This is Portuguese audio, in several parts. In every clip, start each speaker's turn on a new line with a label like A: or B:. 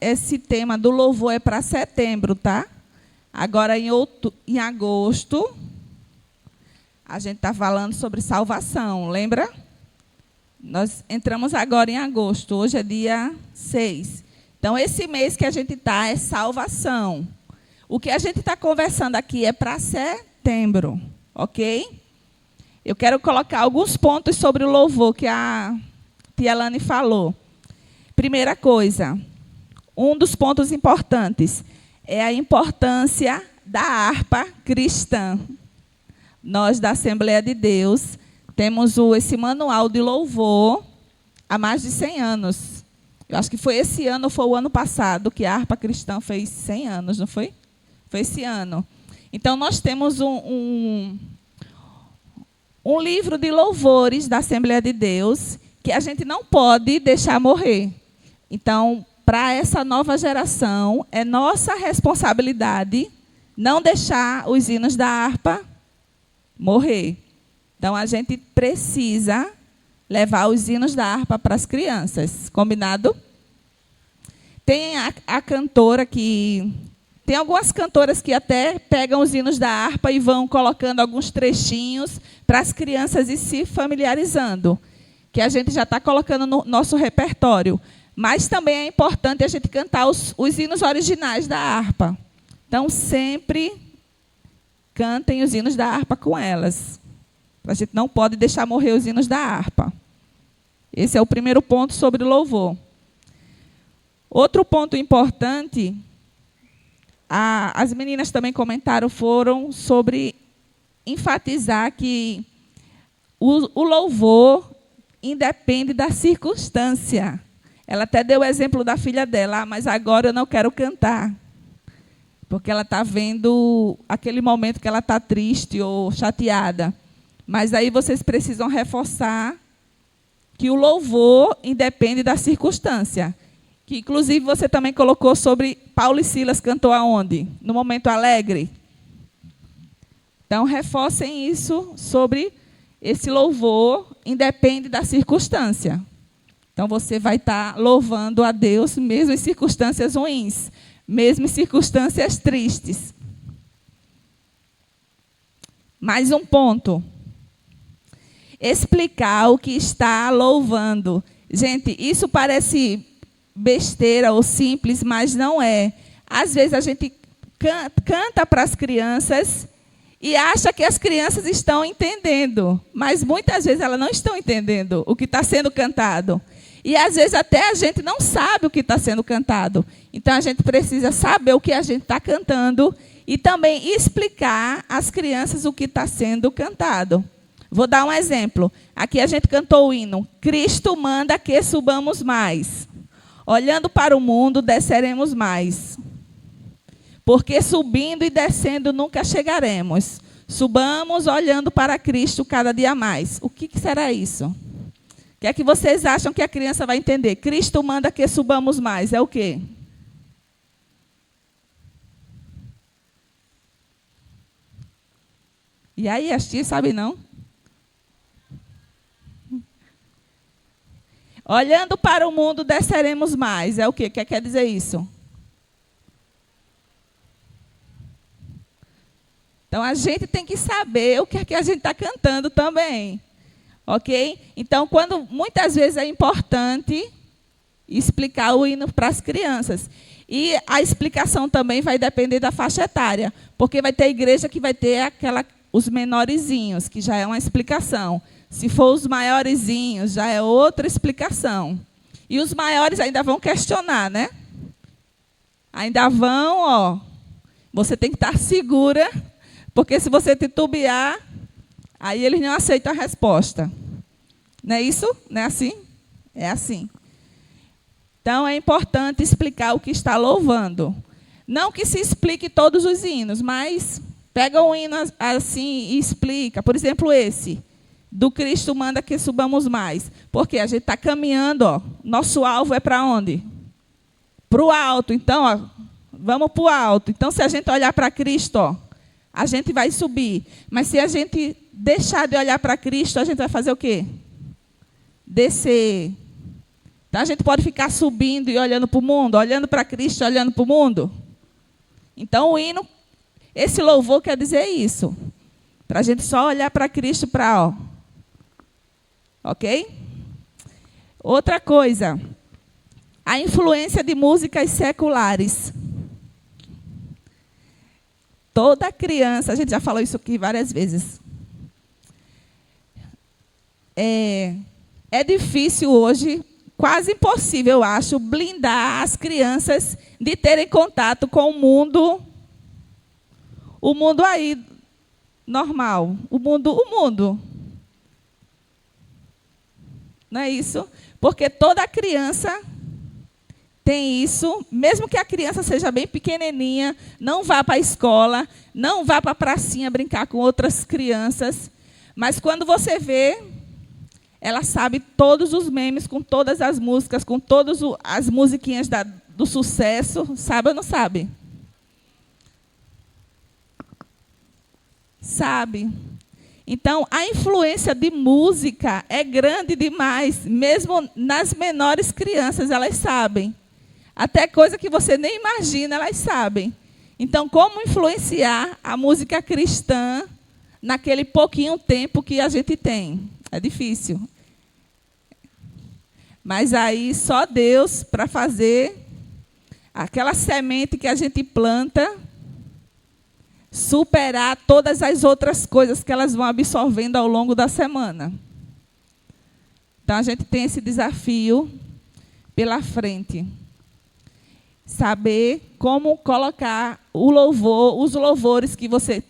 A: esse tema do louvor é para setembro, tá? Agora, em agosto, a gente está falando sobre salvação, lembra? Nós entramos agora em agosto, hoje é dia 6. Então, esse mês que a gente está é salvação. O que a gente está conversando aqui é para setembro, ok? Eu quero colocar alguns pontos sobre o louvor que a tia Lani falou. Primeira coisa, um dos pontos importantes é a importância da harpa cristã. Nós, da Assembleia de Deus, temos esse manual de louvor há mais de 100 anos. Eu acho que foi esse ano ou foi o ano passado que a harpa cristã fez 100 anos, não foi? Foi esse ano. Então, nós temos um livro de louvores da Assembleia de Deus que a gente não pode deixar morrer. Então, para essa nova geração, é nossa responsabilidade não deixar os hinos da harpa morrer. Então, a gente precisa levar os hinos da harpa para as crianças. Combinado? Tem a cantora que... Tem algumas cantoras que até pegam os hinos da harpa e vão colocando alguns trechinhos para as crianças ir se familiarizando, que a gente já está colocando no nosso repertório. Mas também é importante a gente cantar os hinos originais da harpa. Então, sempre cantem os hinos da harpa com elas. A gente não pode deixar morrer os hinos da harpa. Esse é o primeiro ponto sobre louvor. Outro ponto importante, as meninas também comentaram, foram sobre enfatizar que o louvor independe da circunstância. Ela até deu o exemplo da filha dela, mas agora eu não quero cantar. Porque ela está vendo aquele momento que ela está triste ou chateada. Mas aí vocês precisam reforçar que o louvor independe da circunstância. Que, inclusive, você também colocou sobre Paulo e Silas cantou aonde? No momento alegre. Então, reforcem isso sobre esse louvor independe da circunstância. Então, você vai estar louvando a Deus mesmo em circunstâncias ruins, mesmo em circunstâncias tristes. Mais um ponto. Explicar o que está louvando. Gente, isso parece besteira ou simples, mas não é. Às vezes a gente canta para as crianças e acha que as crianças estão entendendo, mas muitas vezes elas não estão entendendo o que está sendo cantado. E às vezes até a gente não sabe o que está sendo cantado. Então a gente precisa saber o que a gente está cantando e também explicar às crianças o que está sendo cantado. Vou dar um exemplo. Aqui a gente cantou o hino: Cristo manda que subamos mais. Olhando para o mundo, desceremos mais. Porque subindo e descendo nunca chegaremos. Subamos olhando para Cristo cada dia mais. O que será isso? O que é que vocês acham que a criança vai entender? Cristo manda que subamos mais. É o quê? E aí, as tias sabem não? Olhando para o mundo, desceremos mais. É o quê? O que quer dizer isso? Então, a gente tem que saber o que é que a gente está cantando também. Ok? Então, muitas vezes é importante explicar o hino para as crianças. E a explicação também vai depender da faixa etária. Porque vai ter igreja que vai ter os menorzinhos, que já é uma explicação. Se for os maiorzinhos, já é outra explicação. E os maiores ainda vão questionar, né? Ainda vão, você tem que estar segura, porque se você titubear, aí eles não aceitam a resposta. Não é isso? Não é assim? É assim. Então, é importante explicar o que está louvando. Não que se explique todos os hinos, mas pega um hino assim e explica. Por exemplo, esse. Do Cristo manda que subamos mais. Porque a gente está caminhando, nosso alvo é para onde? Para o alto. Então, vamos para o alto. Então, se a gente olhar para Cristo, a gente vai subir. Mas se a gente deixar de olhar para Cristo, a gente vai fazer o quê? Descer. Então a gente pode ficar subindo e olhando para o mundo, olhando para Cristo, olhando para o mundo. Então o hino, esse louvor quer dizer isso. Para a gente só olhar para Cristo para, ok? Outra coisa, a influência de músicas seculares. Toda criança, a gente já falou isso aqui várias vezes. É difícil hoje, quase impossível, eu acho, blindar as crianças de terem contato com o mundo aí normal, o mundo. Não é isso? Porque toda criança tem isso, mesmo que a criança seja bem pequenininha, não vá para a escola, não vá para a pracinha brincar com outras crianças, mas quando você vê, ela sabe todos os memes, com todas as músicas, com todas as musiquinhas do sucesso. Sabe ou não sabe? Sabe. Então, a influência de música é grande demais. Mesmo nas menores crianças, elas sabem. Até coisa que você nem imagina, elas sabem. Então, como influenciar a música cristã naquele pouquinho tempo que a gente tem? É difícil. Mas aí só Deus para fazer aquela semente que a gente planta superar todas as outras coisas que elas vão absorvendo ao longo da semana. Então a gente tem esse desafio pela frente. Saber como colocar o louvor, os louvores que você...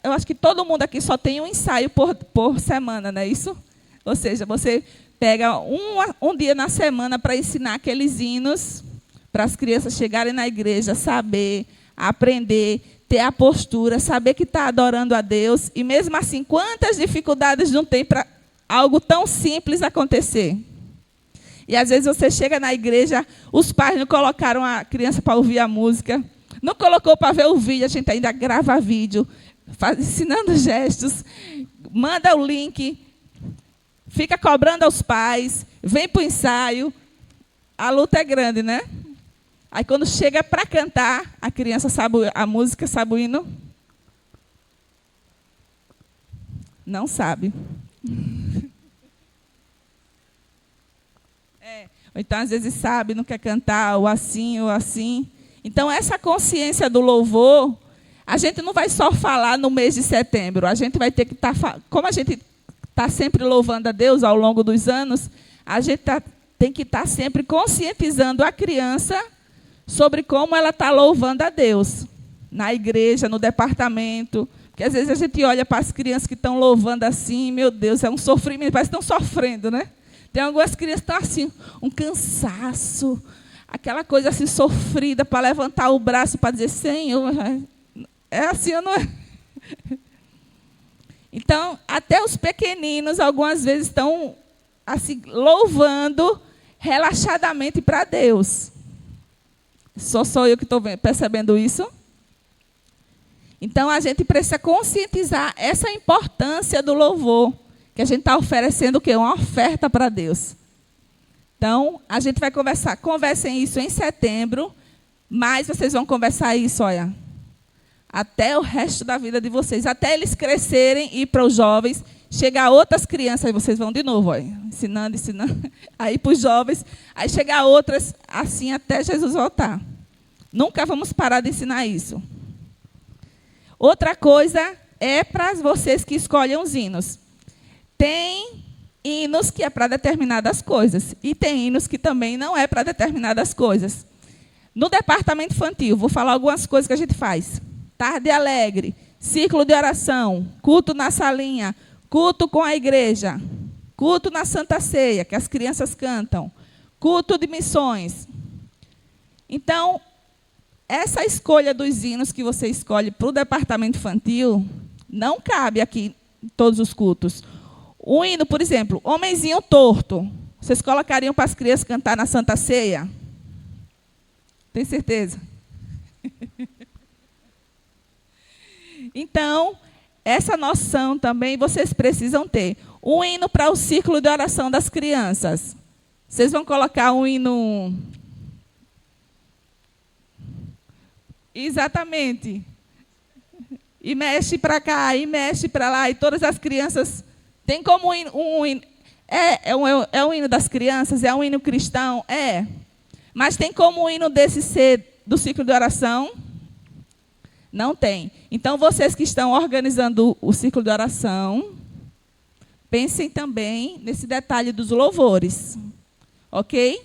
A: Eu acho que todo mundo aqui só tem um ensaio por semana, não é isso? Ou seja, você pega um dia na semana para ensinar aqueles hinos, para as crianças chegarem na igreja, saber, aprender, ter a postura, saber que está adorando a Deus. E mesmo assim, quantas dificuldades não tem para algo tão simples acontecer? E às vezes você chega na igreja, os pais não colocaram a criança para ouvir a música, não colocou para ver o vídeo, a gente ainda grava vídeo, ensinando gestos, manda o link, fica cobrando aos pais, vem para o ensaio. A luta é grande, né? Aí quando chega para cantar, a criança sabe a música, sabe o hino? Não sabe. Ou então, às vezes, sabe, não quer cantar, ou assim, ou assim. Então, essa consciência do louvor, a gente não vai só falar no mês de setembro. A gente vai ter que estar... Como a gente está sempre louvando a Deus ao longo dos anos, a gente tem que estar sempre conscientizando a criança sobre como ela está louvando a Deus. Na igreja, no departamento. Porque, às vezes, a gente olha para as crianças que estão louvando assim, meu Deus, é um sofrimento, parece que estão sofrendo, né? Tem algumas crianças que estão assim, um cansaço, aquela coisa assim sofrida para levantar o braço para dizer, Senhor, é assim ou não é? Então, até os pequeninos, algumas vezes, estão assim, louvando relaxadamente para Deus. Sou eu que estou percebendo isso? Então, a gente precisa conscientizar essa importância do louvor. Que a gente está oferecendo o quê? Uma oferta para Deus. Então, a gente vai conversar. Conversem isso em setembro, mas vocês vão conversar isso, olha, até o resto da vida de vocês. Até eles crescerem e ir para os jovens, chegar outras crianças, aí vocês vão de novo, olha, ensinando. Aí para os jovens, aí chegar outras, assim até Jesus voltar. Nunca vamos parar de ensinar isso. Outra coisa é para vocês que escolhem os hinos. Tem hinos que é para determinadas coisas. E tem hinos que também não é para determinadas coisas. No departamento infantil, vou falar algumas coisas que a gente faz. Tarde alegre, círculo de oração, culto na salinha, culto com a igreja, culto na Santa Ceia, que as crianças cantam, culto de missões. Então, essa escolha dos hinos que você escolhe para o departamento infantil não cabe aqui em todos os cultos. O hino, por exemplo, Homenzinho Torto. Vocês colocariam para as crianças cantar na Santa Ceia? Tem certeza? Então, essa noção também vocês precisam ter. O hino para o círculo de oração das crianças. Vocês vão colocar um hino... Exatamente. E mexe para cá, e mexe para lá, e todas as crianças... Tem como um hino... É um hino das crianças? É um hino cristão? É. Mas tem como um hino desse ser do ciclo de oração? Não tem. Então, vocês que estão organizando o ciclo de oração, pensem também nesse detalhe dos louvores. Ok?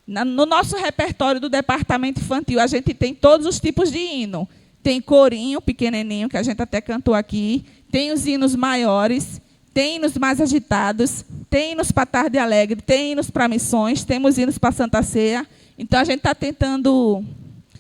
A: No nosso repertório do departamento infantil, a gente tem todos os tipos de hino. Tem corinho, pequenininho, que a gente até cantou aqui. Tem os hinos maiores. Tem hinos mais agitados. Tem hinos para tarde alegre. Tem hinos para missões. Temos hinos para Santa Ceia. Então, a gente está tentando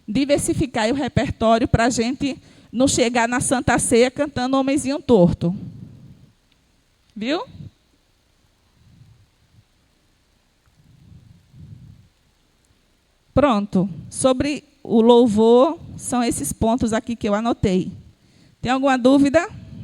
A: diversificar o repertório para a gente não chegar na Santa Ceia cantando Homenzinho Torto. Viu? Pronto. Sobre o louvor, são esses pontos aqui que eu anotei. Tem alguma dúvida?